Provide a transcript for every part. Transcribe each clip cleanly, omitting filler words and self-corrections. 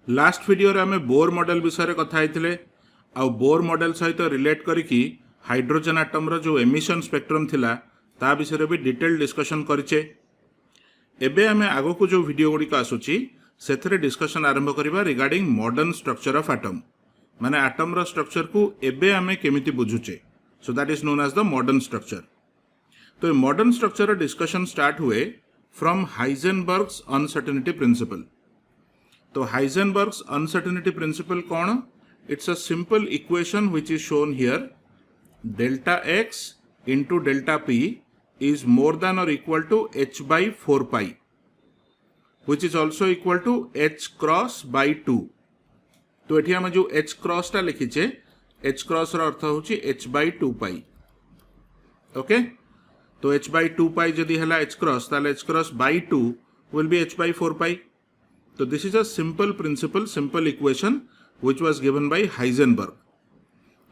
Last video रे आमे Bohr model विषय कथा होइतिले आ बोर मॉडल सहित रिलेट करिकी हाइड्रोजन आटम रो जो एमिशन स्पेक्ट्रम थिला ता विषय भी डिटेल डिस्कशन करिचे। एबे आमे आगो को जो वीडियो गुडी का आसुची सेथरे डिस्कशन आरंभ करिबा regarding modern structure of atom माने एटम रो स्ट्रक्चर को एबे आमे केमिति बुझुचे। So that is known as the modern structure. तो मॉडर्न स्ट्रक्चर डिस्कशन स्टार्ट हुए फ्रॉम हाइजेनबर्ग्स अनसर्टेनिटी प्रिंसिपल। तो हाइजेनबर्ग्स अनसर्टेनिटी प्रिंसिपल कौन? It's a simple equation which is shown here. Delta X into delta P is more than or equal to h by 4 pi which is also equal to h cross by 2। तो एठी हम जो h cross टा लिखिचे h cross रो अर्थ होची h by 2 pi। Okay, तो h by 2 pi जदि हला h cross ताले h cross by 2 will be h by 4 pi। तो this is a simple principle, simple equation which was given by Heisenberg।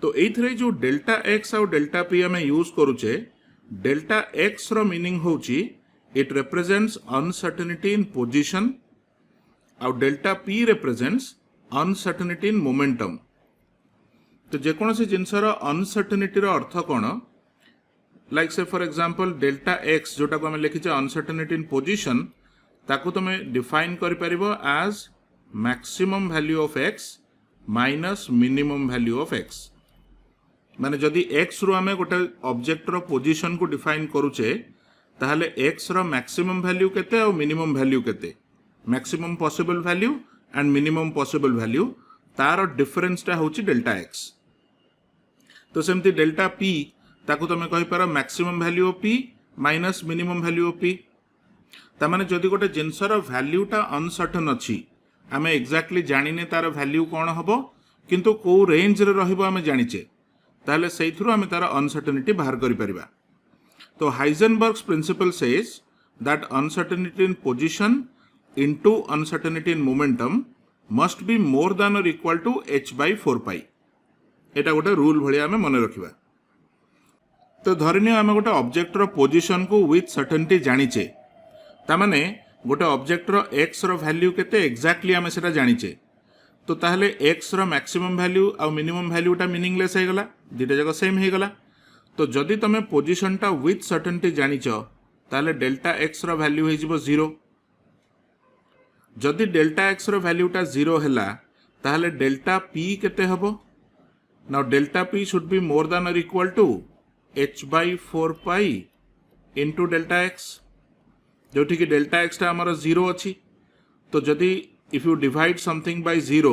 तो एथरे जो delta x और delta p हमें यूज करूचे, डेल्टा एक्स रो मीनिंग होची it represents uncertainty in position और delta P represents uncertainty in momentum. तो जेकोसी जिनसर अनसर्टेनिटी रो अर्थ कौन? लाइक से फॉर एग्जांपल डेल्टा एक्स जोटा को हमें लिखिचे अनसर्टेनिटी इन पोजीशन ताको तुमे डिफाइन करि परिबो as maximum value of X minus minimum value of X. माने जदि x रो आमे गोटे ऑब्जेक्ट रो पोजीशन को डिफाइन करूचे ताहले x रो मैक्सिमम वैल्यू केते और मिनिमम वैल्यू केते, maximum possible value and minimum possible value तार डिफरेंस टा होची डेल्टा x। तो सेमती डेल्टा p ताको तमे कहि पारो maximum value of p minus minimum value of p। ता माने जदि गोटे जिंसर वैल्यू टा अनसर्टेन अछि आमे एग्जैक्टली जानिने तार वैल्यू कोन हबो किंतु को रेंज रे रहइबो आमे जानिचे ताहले सेइथुरु आमे तार अनसर्टेनिटी बाहर करि परिबा। तो Heisenberg's principle says that uncertainty in position into uncertainty in momentum must be more than और equal to h by 4 pi। एटा गोटे रूल भली आमे मने रखिबा। तो धरिनि आमे गोटे ऑब्जेक्ट रो पोजीशन को विथ सर्टेनिटी जानिचे ता माने गोटे ऑब्जेक्ट रो x रो वैल्यू केते एग्जैक्टली आमे सेटा जानिचे। तो ताहले x रो मैक्सिमम वैल्यू और मिनिमम वैल्यू टा मीनिंगलेस हे गला, दुटा जगह सेम हे गला। तो जदि तमे पोजीशन टा विथ सर्टेनिटी जानिचो ताहले डेल्टा x रो वैल्यू हे जिवो 0। जदि डेल्टा x रो वैल्यू टा 0 हैला ताहले डेल्टा p केते हबो? Now delta p should be more than और equal to h by 4 pi into delta x, जोठी कि डेल्टा x टा हमर 0 अछि। तो जदि if you divide something by 0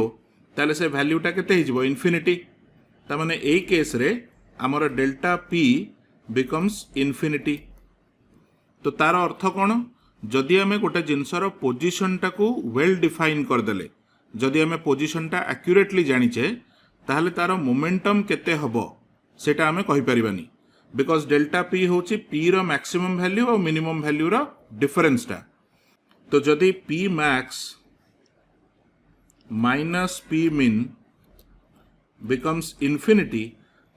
ताले से वैल्यू टा केते हे जिवो इन्फिनिटी। ता माने एई केस रे हमर डेल्टा p बिकम्स इन्फिनिटी। तो तार अर्थ कोन? जदि हमें गोटे जिनसर पोजीशन टा को वेल डिफाइन कर देले, जदि हमें पोजीशन टा एक्यूरेटली जानिचे ताहले तार मोमेंटम केते हबो सेटा हमें कहि परिबानी, बिकॉज डेल्टा p होची p रो मैक्सिमम वैल्यू और मिनिमम वैल्यू रो डिफरेंस टा। तो जदि p मैक्स माइनस p min becomes infinity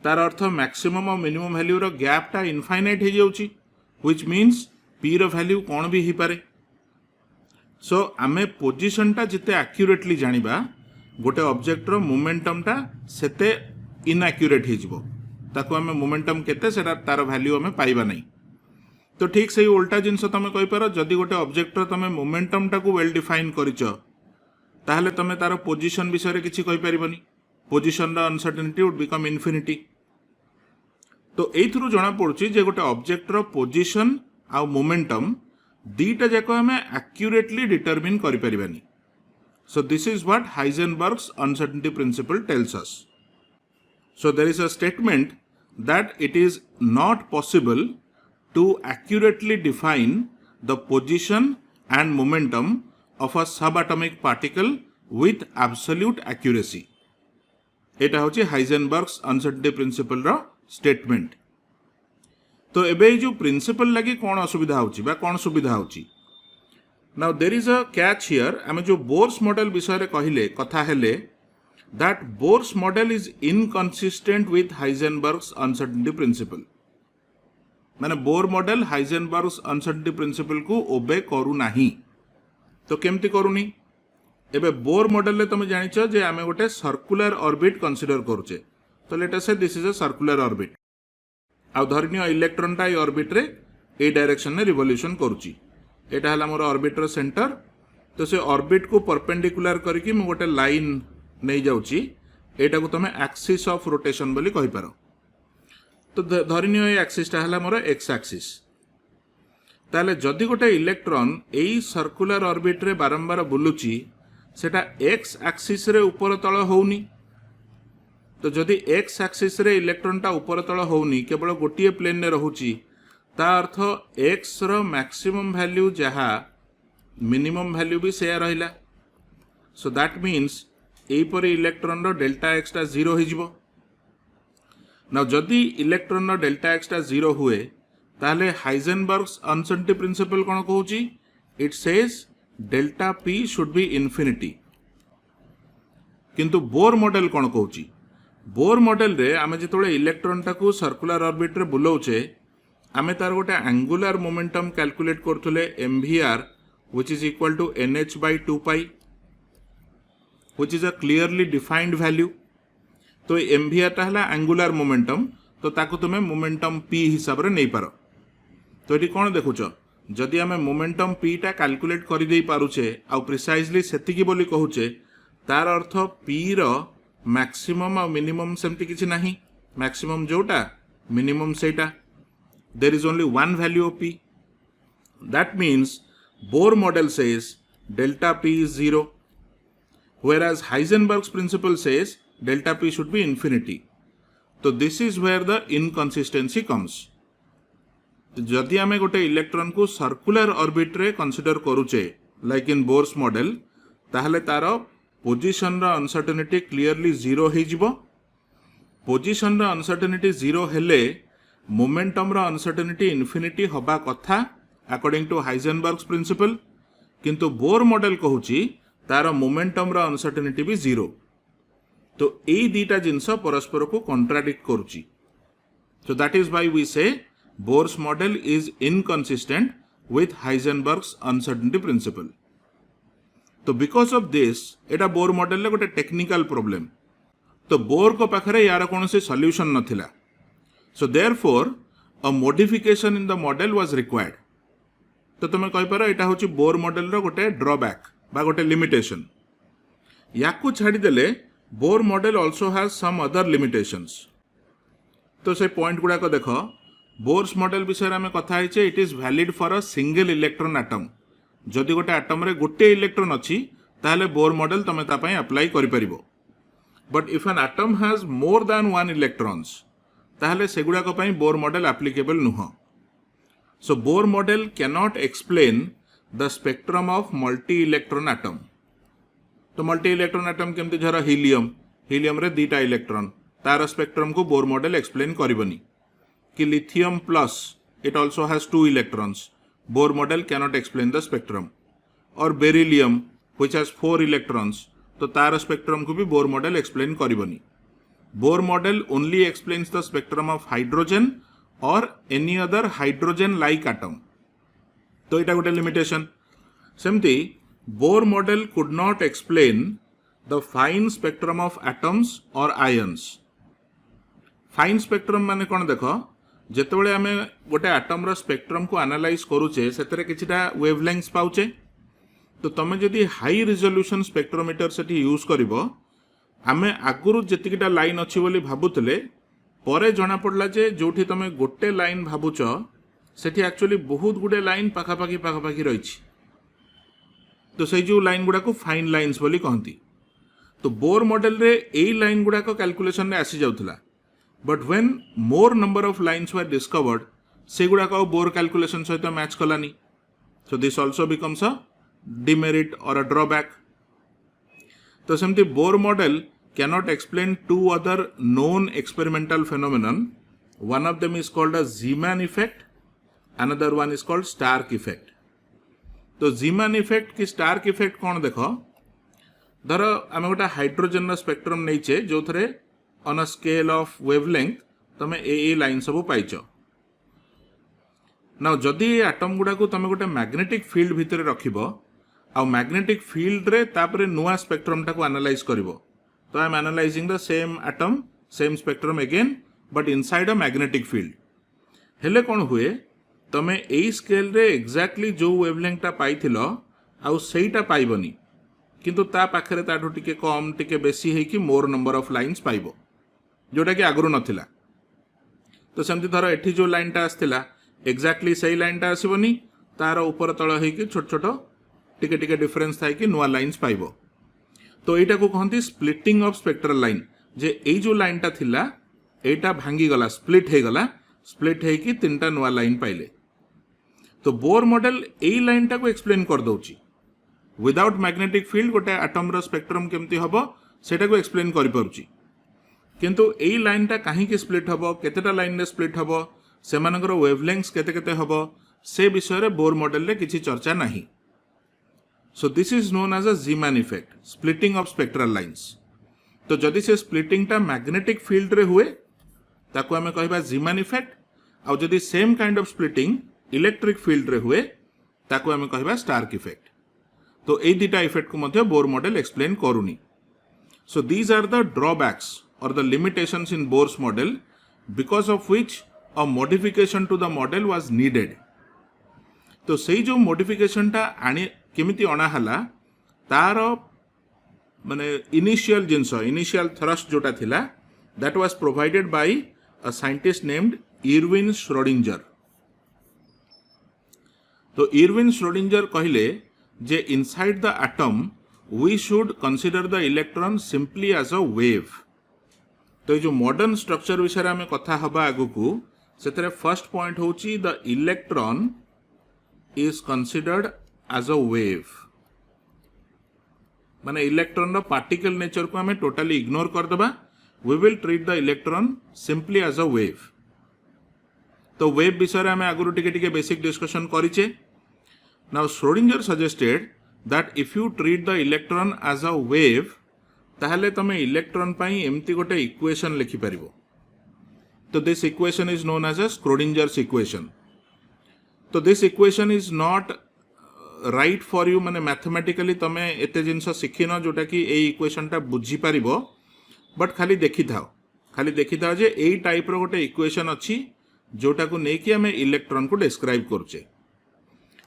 तार अर्थ मैक्सिमम और मिनिमम वैल्यू रो गैप टा इनफाइनाइट हे जाउची, व्हिच मीन्स p रो वैल्यू कोन भी ही पारे। सो आमे पोजीशन टा जिते एक्यूरेटली जानिबा गोटे ऑब्जेक्ट रो मोमेंटम टा सेते इनएक्यूरेट हे जिवो, ताको आमे मोमेंटम केते सेटा तार वैल्यू आमे पाइबा नै। तो ठीक सही उल्टा जिंस तमे कहि पारो जदि गोटे ऑब्जेक्ट रो तमे मोमेंटम टा को वेल डिफाइन करिचो ताहले तमे तार पोजीशन विषय किछि कहि परिबनी, पोजीशन रो अनसर्टेनिटी वुड बिकम इन्फिनिटी। तो एइथुरु जणा पड़ुची जे गोटे ऑब्जेक्ट रो पोजीशन आ मोमेंटम दीटा जाको हमें एक्यूरेटली डिटरमिन करि परिबानी। So this is what Heisenberg's uncertainty principle tells us. So there is a statement that it is not possible to accurately define the position and momentum of a subatomic particle with absolute accuracy। एटा होची Heisenberg's uncertainty principle रो statement. तो एबे जो principal लगी कोन असुविधा होची बा कोन सुविधा होची? Now there is a catch here. आमे जो बोर्स मॉडल विषय रे कहिले कथा हेले that Bohr's model is inconsistent with Heisenberg's uncertainty principle. माने Bohr model Heisenberg's uncertainty principle को ओबे करू नाही। तो केमती करूनी? एबे बोर मॉडल रे तुम जानिछ जे आमे गोटे सर्कुलर ऑर्बिट कंसीडर करूचे तो let us say this is a circular orbit आ धरनियो इलेक्ट्रॉन टा ऑर्बिट रे ए डायरेक्शन में रिवोल्यूशन करूची एटा हला मोर ऑर्बिट रो सेंटर तो से ऑर्बिट को परपेंडिकुलर करके मु गोटे लाइन नहीं जाउची एटा को तुम एक्सिस ऑफ रोटेशन बोली कहि पारो तो धरनियो ए एक्सिस टा हला मोर एक्स एक्सिस ताले जदि गोटे इलेक्ट्रॉन एई सर्कुलर ऑर्बिट रे बारंबार बुलुची सेटा एक्स एक्सिस रे ऊपर तळ होउनी तो जदि एक्स एक्सिस रे इलेक्ट्रॉन टा ऊपर तळ होउनी केवल गोटिए प्लेन ने रहुची ता अर्थ एक्स रो मैक्सिमम वैल्यू जहा मिनिमम वैल्यू भी सेया रहिला सो दैट मीन्स एई पर इलेक्ट्रॉन रो डेल्टा एक्स टा 0 हो जिवो नाउ जदि इलेक्ट्रॉन रो डेल्टा एक्स टा 0 हुए ताले हाइजेनबर्ग्स अनसर्टेनिटी प्रिंसिपल कोन कहूची it says delta P should be infinity किंतु बोर मॉडल कोन कहूची बोर मॉडल रे आमे जेतोळे इलेक्ट्रॉन टाकू सर्कुलर ऑर्बिट रे बुलाउचे आमे तार गोटे एंगुलर मोमेंटम कैलकुलेट करथुले mvr which is equal to nh by 2 pi which is a clearly defined value तो mvr ता हला एंगुलर मोमेंटम तो ताकू तुमे मोमेंटम p हिसाब रे नै पारो तो एटी कोन देखुचो जदि आमे मोमेंटम p टा कैलकुलेट करि देई पारुचे आ प्रिसाइजली सेतिकी बोली कहूचे तार अर्थ p रो मैक्सिमम और मिनिमम सेमती किछि नाही मैक्सिमम जोटा मिनिमम सेटा there is only one value of p that means Bohr model says delta p is 0 whereas Heisenberg's principle says delta p should be infinity so this is where the inconsistency comes जदि आमे गोटे electron को circular orbit रे consider करूचे like in Bohr's model ताहले तार position रा uncertainty clearly 0 हो जिवो पोजीशन रा अनसर्टेनिटी 0 हेले मोमेंटम रा अनसर्टेनिटी इन्फिनिटी हबा कथा अकॉर्डिंग टू हाइजेनबर्ग्स प्रिंसिपल किंतु बोर मॉडल कहूची तार मोमेंटम रा अनसर्टेनिटी भी 0 तो एई दीटा जिंस परस्पर को कॉन्ट्राडिक्ट करूची so that is why we say Bohr's model is inconsistent with Heisenberg's uncertainty principle तो बिकॉज ऑफ दिस एटा बोर मॉडल ले गोटे टेक्निकल प्रॉब्लम तो बोर को पाखरे यार कोनोसी solution नथिला so therefore a modification in the model was required तो तुम कहि पारो एटा होची बोर मॉडल रो गोटे ड्रॉबैक बा गोटे लिमिटेशन याकू छाडी देले Bohr model also has some other limitations तो से पॉइंट गुडा को देखो बोर्स मॉडल विषय में कथा हिचे it is valid for a single electron atom जदि गोटे एटम रे गोटे इलेक्ट्रॉन अछि ताले बोर मॉडल तमे ता पई अप्लाई करि परिबो but if an atom has more than one electrons ताहले सेगुडा को पई बोर मॉडल एप्लीकेबल नुह so Bohr model can not explain the spectrum of multi electron atom तो मल्टी इलेक्ट्रॉन एटम केमती धर हीलियम हीलियम रे दीटा इलेक्ट्रॉन तार स्पेक्ट्रम को बोर मॉडल एक्सप्लेन करबनी कि lithium plus it also has 2 electrons Bohr model can not explain the spectrum और बेरिलियम व्हिच हैज 4 इलेक्ट्रॉन्स तो तार स्पेक्ट्रम को भी बोर मॉडल एक्सप्लेन करबनी Bohr model only explains the spectrum of hydrogen or any other hydrogen-like atom. तो इटा गोटे limitation. सेमती Bohr model could not explain the fine spectrum of atoms or ions. Fine spectrum माने कौन देखो जेतेबेले आमे गोटे एटम रो स्पेक्ट्रम को एनालाइज करूचे सेतरे किछिटा वेवलेंथ्स पाउचे तो तमे जदि हाई रिजोल्यूशन स्पेक्ट्रोमीटर सेठी यूज करिवो आमे आगुरु जेतिकिटा लाइन अछि बोली भाबुतले परे जना पड़ला जे जोठी तमे गोटे लाइन भाबुच सेठी एक्चुअली बहुत गुडे लाइन पाखापाखी रहिछि तो से जो लाइन गुडा को फाइन लाइन्स बोली कहंती तो बोर मॉडल रे एई लाइन गुडा को कैलकुलेशन रे आसी जाउथला but when more number of lines were discovered से गुडा को बोर कैलकुलेशन सहित मैच कलानी so this also becomes a demerit और अ ड्रॉबैक तो सेमती Bohr model cannot explain 2 other known experimental phenomenon. One of them is called a Zeeman effect, another one is called Stark effect. तो Zeeman effect की Stark effect कौन देखो धर आम गोटे हाइड्रोजन स्पेक्ट्रम नहीं जो थे on a scale of wavelength तुम ए लाइन सब पाइच ना जदि एटम गुडा को तुम गोटे मैग्नेटिक फील्ड भितर रखिबो आउ मैग्नेटिक फील्ड रे तापरे नुआ स्पेक्ट्रम टाको एनालाइज करिवो तो I am analysing the same atom same spectrum again but inside a magnetic field हेले कौन हुए तमे एई स्केल रे एक्जाक्टली जो वेवलेंथ टा पाइथिलो आउ सेईटा पाइबनी किंतु ता पाखरे ताठो टिके कम टिके बेसी है कि मोर नंबर ऑफ लाइंस पाइबो जोटा कि आगुरु नथिला तो सेमती धर एठी जो लाइन टा आस्थिला एक्जाक्टली सही लाइन टा आसीबनी तार ऊपर तळ है कि छोट छोट टिके टिके डिफरेंस थाई कि नुआ लाइंस पाइबो तो एटा को कहंती स्प्लिटिंग ऑफ स्पेक्ट्रल लाइन जे एई जो लाइन टा थिला एटा भांगी गला स्प्लिट हे गला स्प्लिट है कि तीनटा नुआ लाइन पाइले तो बोर मॉडल एई लाइन टा को एक्सप्लेन कर दउची विदाउट मैग्नेटिक फील्ड गोटे एटम रो स्पेक्ट्रम केमती हबो सेटा को एक्सप्लेन करि परुची किंतु एई लाइन टा काहे कि स्प्लिट हबो केतेटा लाइन रे स्प्लिट हबो सेमानकर वेवलेंथ्स केते केते हबो से विषय रे बोर मॉडल रे किछि चर्चा नाही so this is known as a Zeeman effect splitting of spectral lines तो जदि से स्प्लिटिंग टा मैग्नेटिक फील्ड रे हुए ताको हमें कहबा जीमैन इफेक्ट आ जदि same kind of splitting electric field रे हुए ताको हमें कहबा स्टार्क इफेक्ट तो ए दुटा इफेक्ट को मध्य बोर मॉडल एक्सप्लेन करूनी so these are the drawbacks or the limitations in Bohr's model because of which a modification to the model was needed. तो सही जो modification टा आनी केमिति अना हला तार माने इनिशियल जिंस इनिशियल थ्रस्ट जोटा थिला that was provided by a scientist named Erwin Schrödinger. तो Erwin Schrödinger कहले जे inside the atom we should consider the electron simply as a wave. तो जो मॉडर्न स्ट्रक्चर विषय में आम कथा हवा आगु को से फर्स्ट पॉइंट होची the electron is considered as a wave माने इलेक्ट्रॉन रो पार्टिकल नेचर को हमें टोटली इग्नोर कर देबा we will treat the electron simply as a wave तो वेव विषय में आगु टिके टिके बेसिक डिस्कशन करिचे now Schrodinger suggested that if you treat the electron as a wave ताहले तमे इलेक्ट्रॉन पाई एमती गोटे इक्वेशन लिखि परिबो तो this equation is known as a Schrodinger's equation तो this equation is not right for you माने मैथमेटिकली तमे एते जिंस सिखिनो जोटा कि ए इक्वेशन टा बुझी परिबो बट खाली देखि थाओ जे एई टाइप रो गोटे इक्वेशन अछि जोटा को नै कि हमें इलेक्ट्रॉन को डिस्क्राइब करछे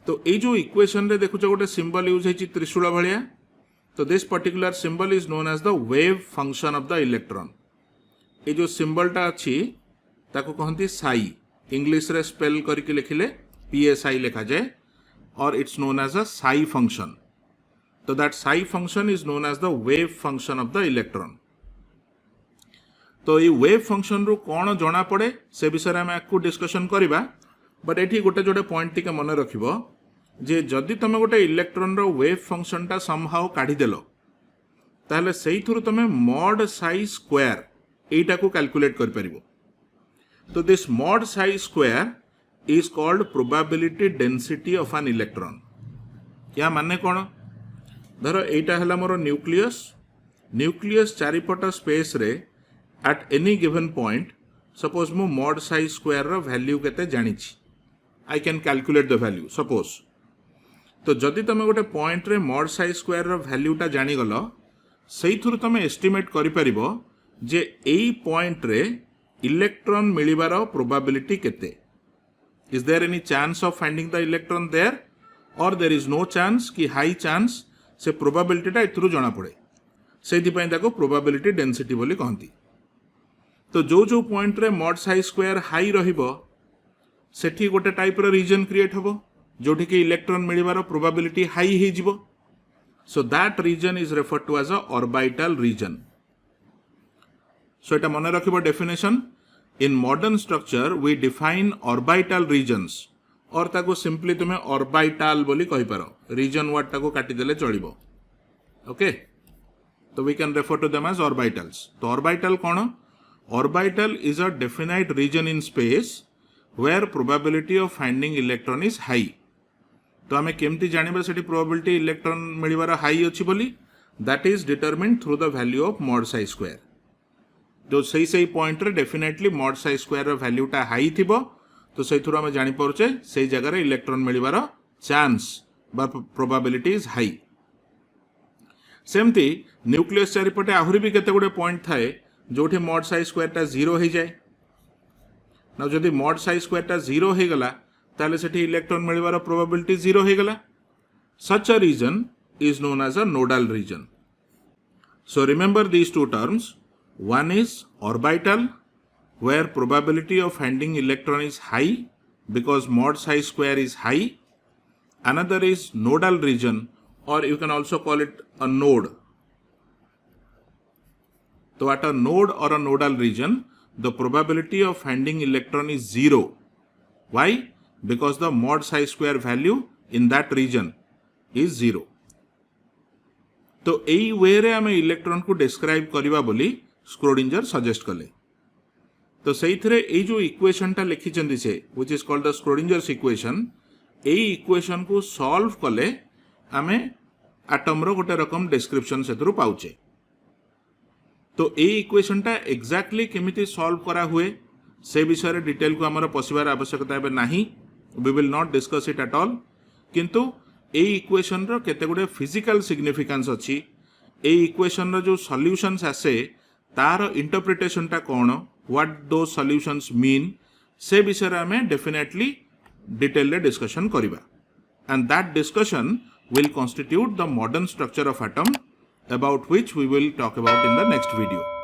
तो ए जो इक्वेशन रे देखुछ गोटे सिंबल यूज हेछि त्रिशूल भलिया तो this particular symbol is known as the wave function of the electron ये जो सिंबल टा अच्छी ताको कहती साई इंग्लिश रे स्पेल करके लिखिले PSI लिखा जाए और it's known as a psi function तो that psi function is known as the wave function of the electron तो ये वेव फंक्शन रू कौन जना पड़े से विषय में आपको डिस्कशन करवा बट ये गोटे जोटे पॉइंट टिके मन रखिबो जे जदि तुम गोटे इलेक्ट्रॉन रो वेव फंक्शन टा समहाउ काढ़ी देलो ताहले सेही थ्रु तुम मॉड साई स्क्वायर एटा को कैलकुलेट कर परिबो तो this mod psi square is called probability density of an electron क्या माने कौन धर एटा हला मोर न्यूक्लियस चारिपट स्पेस रे at any given point suppose मु मॉड साई स्क्वायर रो वैल्यू केते जानिछि I can calculate the value suppose तो जदि तुम गोटे पॉइंट रे मॉड साई स्क्वायर रो वैल्यूटा जानीगल से तुम एस्टिमेट करिपरिबो जे एई पॉइंट रे इलेक्ट्रॉन मिलिबार प्रोबेबिलिटी केते is there any chance of finding the electron there और देयर इज नो चांस कि हाई चांस से प्रोबेबिलिटीटा एथुरु जणा पड़े सेथि पई ताको प्रोबेबिलिटी डेंसिटी बोली कहंती तो जो पॉइंट रे मॉड साई स्क्वायर हाई रहिबो सेठी गोटे टाइप रो रीजन क्रिएट हबो जोठी कि इलेक्ट्रॉन मिलिबार प्रोबेबिलिटी हाई हे जिवो so that region is referred to as a orbital region so एटा मन रखिबो definition in modern structure we define orbital regions और ताको सिंपली तुमे ऑर्बिटल बोली कहि पारो रीजन वर्ड ताको काटी देले चलिबो ओके तो we can refer to them as orbitals तो ऑर्बिटल कोन orbital is a definite region in space where probability of finding electron is high तो आमे केमती जानिबा सेठी प्रोबेबिलिटी इलेक्ट्रॉन मिलिबार हाई अछि बोली that is determined through the value of mod psi square जो सही point रे डेफिनेटली मॉड साई स्क्वायर रो वैल्यूटा high थिबो तो सही थ्रू आमे जानि परछे सही जगह रे इलेक्ट्रॉन मिलिबार चांस बा प्रोबेबिलिटी इज हाई सेमती न्यूक्लियस चारिपटे आहुरी भी केते गुडे पॉइंट थाए जोठी मॉड साई स्क्वायर टा 0 हो जाए ना जदि मॉड साई स्क्वायर टा 0 हो गला ताले सेठी इलेक्ट्रॉन मिलवार प्रोबेबिलिटी 0 हो गला such a region is known as a nodal region. So remember these two terms. One is orbital, where probability of finding electron is high because mod psi square is high. Another is nodal region, or you can also call it a node. So at a node or a nodal region, the probability of finding electron is 0. Why? Because the mod psi square value in that region is 0. तो यही वे रे आमे electron को describe करबा बोली Schrödinger suggest कले तो सही थरे ए जो इक्वेशन टा लिखी चंदी से which is called the Schrodinger's equation एई इक्वेशन को सॉल्व कले आमे एटम रो गोटे रकम डिस्क्रिप्शन सेतरु पाउचे तो एई इक्वेशन टा एग्जैक्टली केमिति सॉल्व करा हुए से विषय रे डिटेल को हमर पसिबार आवश्यकता है नाही we will not discuss it at all किंतु ए इक्वेशन रो केते गुडे फिजिकल सिग्निफिकेंस अछि ए इक्वेशन रो जो सॉल्यूशंस आसे तार इंटरप्रिटेशन टा कोन व्हाट दो सॉल्यूशंस मीन से विषय रे हमें डेफिनेटली डिटेल रे डिस्कशन करिबा and that discussion will constitute the modern structure of atom about which we will talk about in the next video